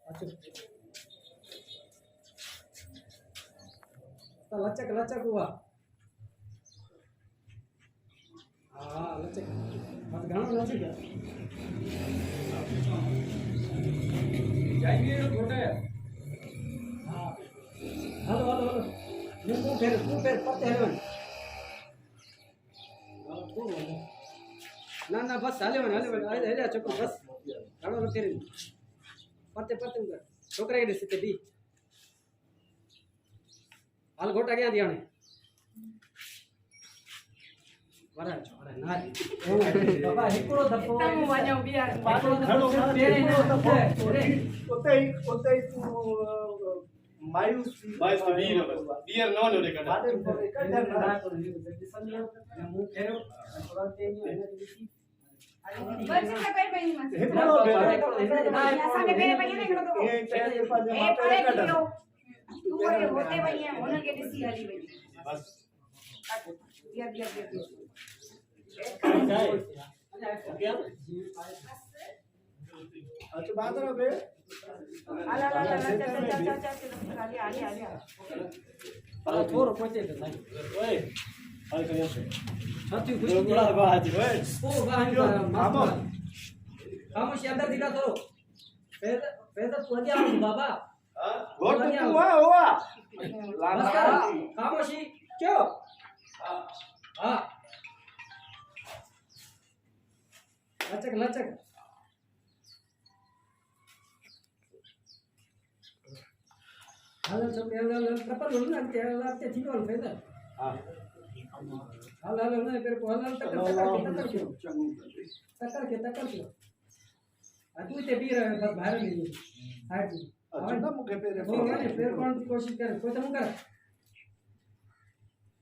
अच्छा तो लचक लचक हुआ हाँ लचक बस घणो लचक जाएंगे छोटे हाँ हेलो हेलो हेलो तू फिर पत्ते हेलो ना ना बस हाले हेले चुप बस घणो लचक पत्ते पत्ते उधर छोकरे के सिते दी हाल घोटा क्या दिया ने वरा छोरा ना बाबा हिकड़ो दफो तम वणो बियार हिकड़ो दफो तेरे नो दफो ओते तू मायूस बियर बियर नो नो कटा बादे कटा ना को समझो मुंह खेयो थोड़ा तेज है बस से पेड़ पे मत हिकड़ो सामने पेड़ पे ने हिकड़ो तो ए परे कियो तू रे होते भैया होने के दिसी हली भई बस बियर बियर बियर अच्छा बात रहा बे आला थोरो पहुंचे तो नहीं ओए हाल करियो से साथी कुछ बड़ा बात ओए ओ गान मामा खामोश अंदर दिखा थोरो पैदा पहुंच गया बाबा हां घोट तो हुआ लाना खामोशी क्यों हां लचक लचक हाल सब हाल प्रपर बोल ना ते ठीक वाला फायदा हां हाल ना फिर हाल टक्कर के तू ते भी बस बाहर नहीं हाट अच्छा मुके पे हो गया फिर कौन कोशिश कर कोई तो कर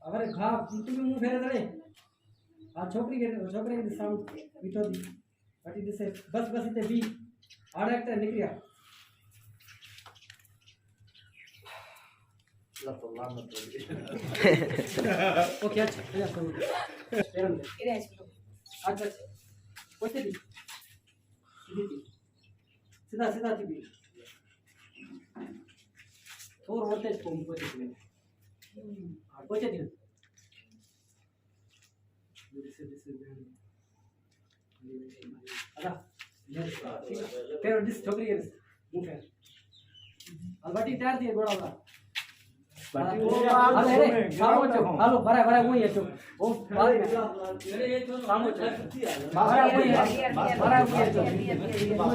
अरे घा तू भी मुंह फेरे दे आ छोकरी के साउंड बीतो दी बटी दिसे बस इते बी आड़कते निकलिया लतो लामत ओके अच्छा या करो पेरन दे अच्छा कोते दी सीधा दी थोर होते को कोते दी कोते दी pero dis chokri है मुंह है अलबाटी तैयार थी गोड़ा वाला बाटी वो अरे हेलो भरा वही है चुप वो बाद में मेरे ये तो सामो भरा वही है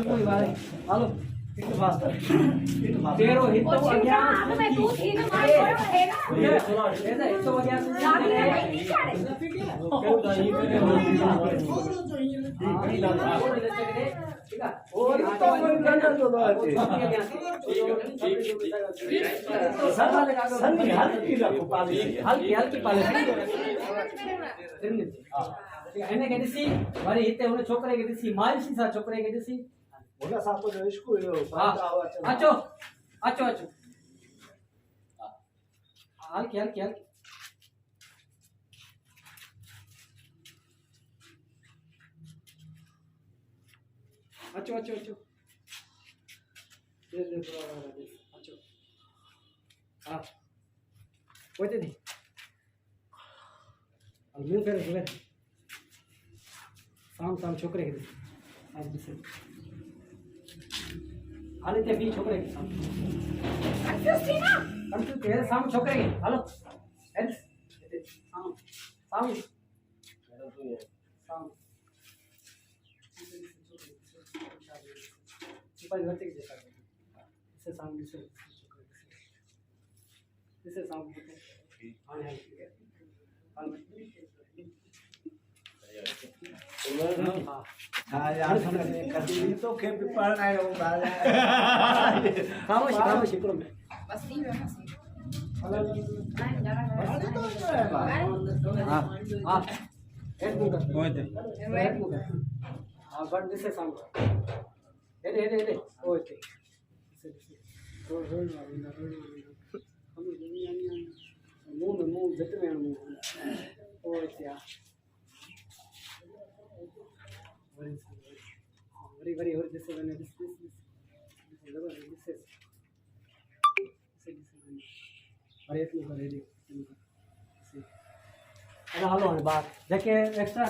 कोई बात हेलो एक बात तेरो हितो अज्ञान में तू थी ना मार है ना ऐसा हितो अज्ञान और तो मन करना तो बात है सन्नी हल्की रखो पाले हल्की पाले एने के दिसी मारी हिते उन छोकरे के दिसी मालसी सा छोकरे के दिसी बोला सापो जो इसको अचो हल्की अच्छो दे अच्छो हाँ कोई नहीं अब मुंह फेर सुबह शाम छोकरे के आज दिसे हाले ते भी छोकरे के शाम कंफ्यूज के शाम छोकरे के हेलो एल्स शाम ऊपर घटे के जैसा इससे साउंड से साउंड हां हां यार कभी तो के पेपर आयो खामोश करो में बस नहीं है हां एक मुंह हां बट दिस साउंड हेले ओके मुंह जट में मुंह ओके very और जैसे मैंने दिस अरे इतनी कर रेडी अरे हालो बात देखे एक्स्ट्रा